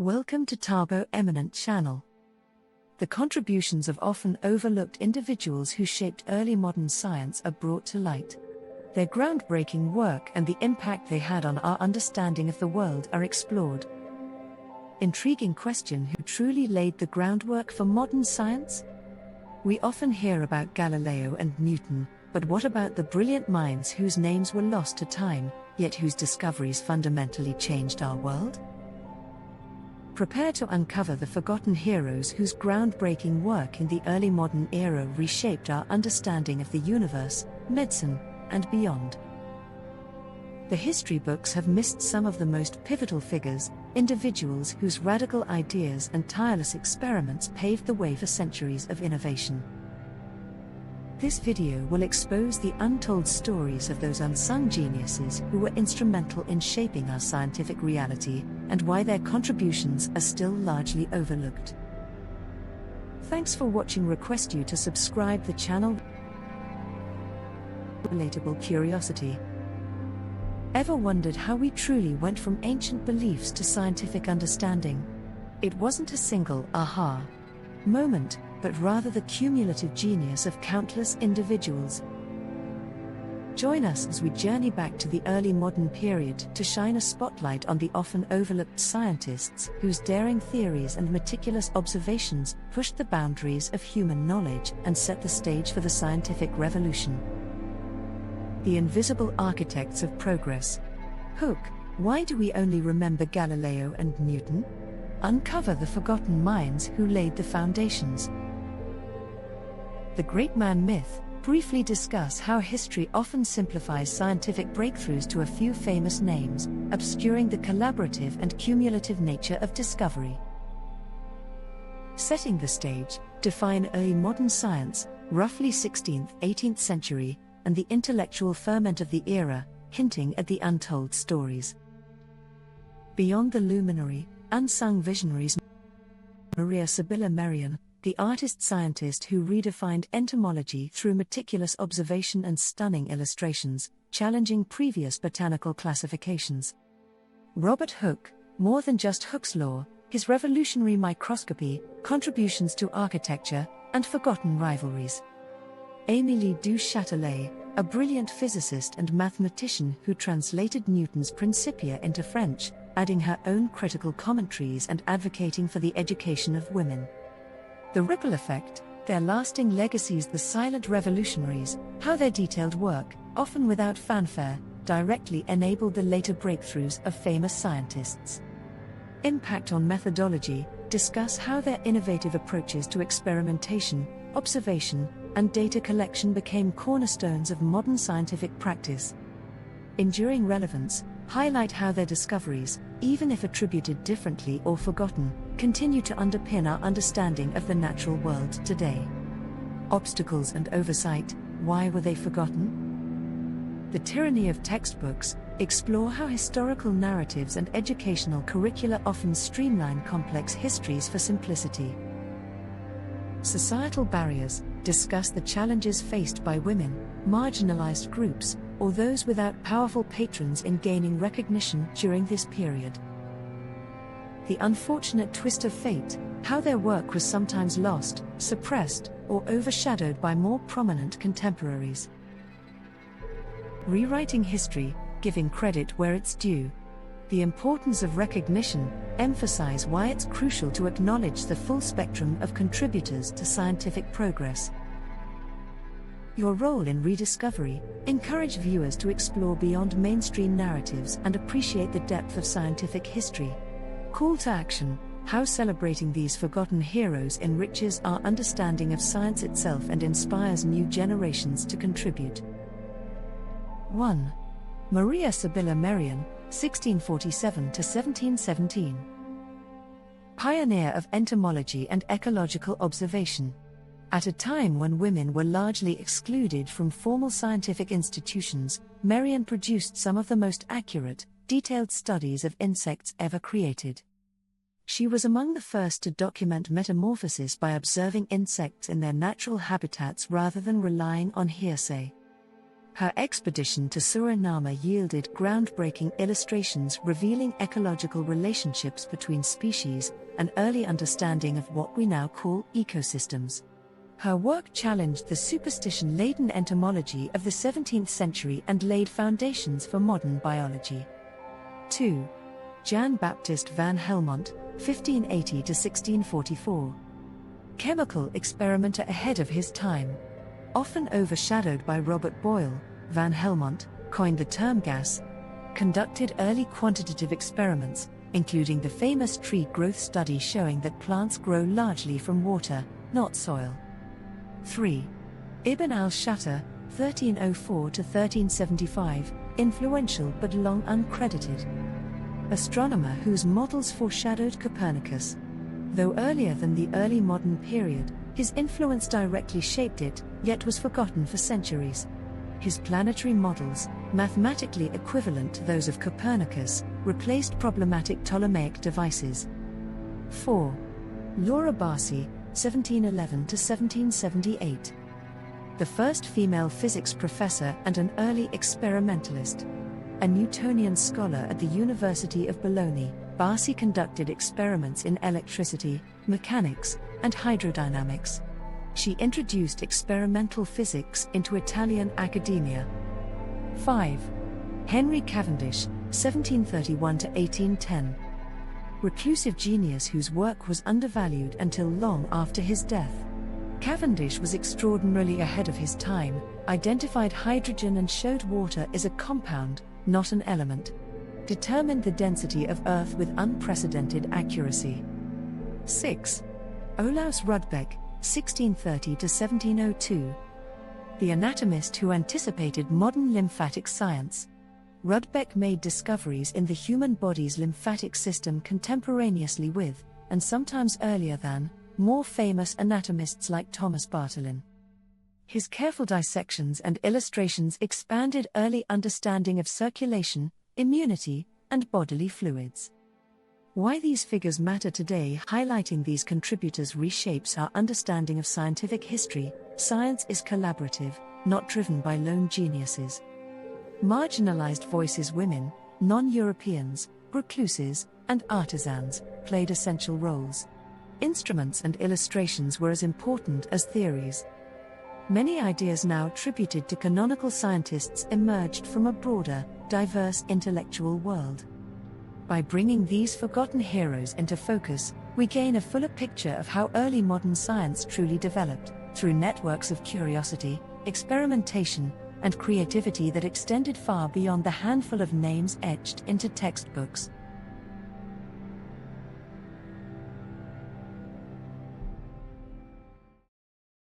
Welcome to Tabo Eminent Channel. The contributions of often overlooked individuals who shaped early modern science are brought to light. Their groundbreaking work and the impact they had on our understanding of the world are explored. Intriguing question: who truly laid the groundwork for modern science? We often hear about Galileo and Newton, but what about the brilliant minds whose names were lost to time, yet whose discoveries fundamentally changed our world? Prepare to uncover the forgotten heroes whose groundbreaking work in the early modern era reshaped our understanding of the universe, medicine, and beyond. The history books have missed some of the most pivotal figures, individuals whose radical ideas and tireless experiments paved the way for centuries of innovation. This video will expose the untold stories of those unsung geniuses who were instrumental in shaping our scientific reality, and why their contributions are still largely overlooked. Thanks for watching. Request you to subscribe the channel. Relatable curiosity. Ever wondered how we truly went from ancient beliefs to scientific understanding? It wasn't a single aha moment, but rather the cumulative genius of countless individuals. Join us as we journey back to the early modern period to shine a spotlight on the often overlooked scientists whose daring theories and meticulous observations pushed the boundaries of human knowledge and set the stage for the scientific revolution. The invisible architects of progress. Hook, why do we only remember Galileo and Newton? Uncover the forgotten minds who laid the foundations. The Great Man myth. Briefly discuss how history often simplifies scientific breakthroughs to a few famous names, obscuring the collaborative and cumulative nature of discovery. Setting the stage, define early modern science, roughly 16th-18th century, and the intellectual ferment of the era, hinting at the untold stories. Beyond the luminary, unsung visionaries. Maria Sibylla Merian, the artist-scientist who redefined entomology through meticulous observation and stunning illustrations, challenging previous botanical classifications. Robert Hooke, more than just Hooke's law, his revolutionary microscopy, contributions to architecture, and forgotten rivalries. Émilie du Châtelet, a brilliant physicist and mathematician who translated Newton's Principia into French, adding her own critical commentaries and advocating for the education of women. The ripple effect, their lasting legacies. The silent revolutionaries, how their detailed work, often without fanfare, directly enabled the later breakthroughs of famous scientists. Impact on methodology, discuss how their innovative approaches to experimentation, observation, and data collection became cornerstones of modern scientific practice. Enduring relevance, highlight how their discoveries, even if attributed differently or forgotten, continue to underpin our understanding of the natural world today. Obstacles and oversight, why were they forgotten? The tyranny of textbooks, explore how historical narratives and educational curricula often streamline complex histories for simplicity. Societal barriers, discuss the challenges faced by women, marginalized groups, or those without powerful patrons in gaining recognition during this period. The unfortunate twist of fate, how their work was sometimes lost, suppressed, or overshadowed by more prominent contemporaries. Rewriting history, giving credit where it's due. The importance of recognition, emphasize why it's crucial to acknowledge the full spectrum of contributors to scientific progress. Your role in rediscovery, encourage viewers to explore beyond mainstream narratives and appreciate the depth of scientific history. Call to action, how celebrating these forgotten heroes enriches our understanding of science itself and inspires new generations to contribute. 1. Maria Sibylla Merian, 1647 to 1717. Pioneer of entomology and ecological observation. At a time when women were largely excluded from formal scientific institutions, Merian produced some of the most accurate, detailed studies of insects ever created. She was among the first to document metamorphosis by observing insects in their natural habitats rather than relying on hearsay. Her expedition to Suriname yielded groundbreaking illustrations revealing ecological relationships between species, an early understanding of what we now call ecosystems. Her work challenged the superstition-laden entomology of the 17th century and laid foundations for modern biology. 2. Jan Baptist van Helmont, 1580–1644. Chemical experimenter ahead of his time. Often overshadowed by Robert Boyle, van Helmont coined the term gas, conducted early quantitative experiments, including the famous tree growth study showing that plants grow largely from water, not soil. 3. Ibn al-Shatter, 1304–1375, influential but long uncredited. Astronomer whose models foreshadowed Copernicus. Though earlier than the early modern period, his influence directly shaped it, yet was forgotten for centuries. His planetary models, mathematically equivalent to those of Copernicus, replaced problematic Ptolemaic devices. 4. Laura Bassi, 1711–1778. The first female physics professor and an early experimentalist. A Newtonian scholar at the University of Bologna, Bassi conducted experiments in electricity, mechanics, and hydrodynamics. She introduced experimental physics into Italian academia. 5. Henry Cavendish, 1731–1810. Reclusive genius whose work was undervalued until long after his death. Cavendish was extraordinarily ahead of his time, identified hydrogen and showed water is a compound, not an element. Determined the density of Earth with unprecedented accuracy. 6. Olaus Rudbeck, 1630–1702. The anatomist who anticipated modern lymphatic science. Rudbeck made discoveries in the human body's lymphatic system contemporaneously with, and sometimes earlier than, more famous anatomists like Thomas Bartholin. His careful dissections and illustrations expanded early understanding of circulation, immunity, and bodily fluids. Why these figures matter today. Highlighting these contributors reshapes our understanding of scientific history. Science is collaborative, not driven by lone geniuses. Marginalized voices, women, non-Europeans, recluses, and artisans, played essential roles. Instruments and illustrations were as important as theories. Many ideas now attributed to canonical scientists emerged from a broader, diverse intellectual world. By bringing these forgotten heroes into focus, we gain a fuller picture of how early modern science truly developed, through networks of curiosity, experimentation, and creativity that extended far beyond the handful of names etched into textbooks.